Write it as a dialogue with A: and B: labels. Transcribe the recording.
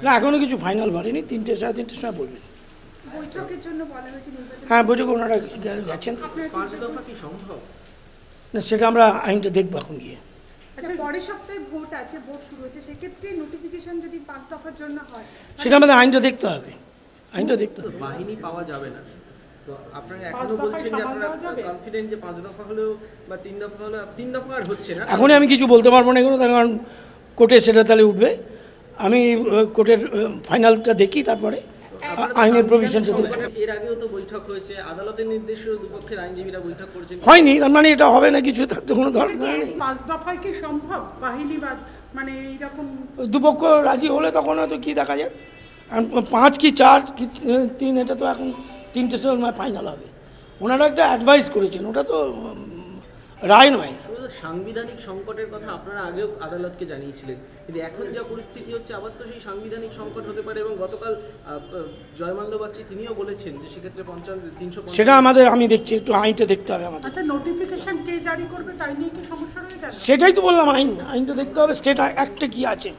A: না এখনো কিছু ফাইনাল বলেনি, 3টে সাড়ে 3টের সময় বলবে।
B: বৈঠকের জন্য বলা হয়েছে নির্বাচন,
A: হ্যাঁ বৈঠকে ওনারা গেছেন।
C: পাঁচ দফা কি সম্ভব?
A: না সেটা আমরা আইনটা দেখবো এখন গিয়ে।
B: আচ্ছা পরের সপ্তাহে ভোট আছে, ভোট শুরু হয়েছে, সেক্ষেত্রে নোটিফিকেশন যদি 5 দফার জন্য হয়
A: সেটা আমাদের আইনটা দেখতে হবে, আইনটা দেখতে হবে।
C: বাহিনী পাওয়া যাবে না, তো আপনারা এখনো বলছেন যে আপনারা কনফিডেন্ট যে 5 দফা হলেও বা 3 দফা হলেও, 3 দফা আর হচ্ছে না।
A: এখনই আমি কিছু বলতে পারবো না এগুলো, কারণ কোর্টে সেটা তাহলে উঠবে। আমি কোর্টের ফাইনালটা দেখি, তারপরে আইনের প্রভিশনটা দেখব।
C: এর আগেও তো বৈঠক হয়েছে, আদালতের নির্দেশেও দুপক্ষের আইনজীবীরা বৈঠক করেছেন,
A: হয়নি। তার মানে এটা হবে না কিছু, তার তো কোনো ধরনের নেই।
D: 5 দফায় কি সম্ভব বাহিনী বা মানে এইরকম?
A: দুপক্ষ রাজি হলে তখন হয়তো কী দেখা যায়। 5 কি 4 কি 3 এটা তো এখন 3টের সময় ফাইনাল হবে। ওনারা একটা অ্যাডভাইস করেছেন, ওটা তো রায় নয়।
C: শুধু সাংবিধানিক সংকটের কথা আপনারা আগেও আদালতকে জানিয়েছিলেন, কিন্তু এখন যা পরিস্থিতি হচ্ছে আবার তো সেই সাংবিধানিক সংকট হতে পারে। এবং গতকাল জয়মাল্য বাগচি তিনিও বলেছেন যে সেক্ষেত্রে 350
A: সেটা আমি দেখছি, একটু আইনটা দেখতে হবে আমাদের।
D: আচ্ছা নোটিফিকেশন কে জারি করবে তাই নিয়ে কি সমস্যা রয়ে যাবে?
A: সেটাই তো বললাম, আইনটা দেখতে হবে, স্টেট অ্যাক্টে কি আছে।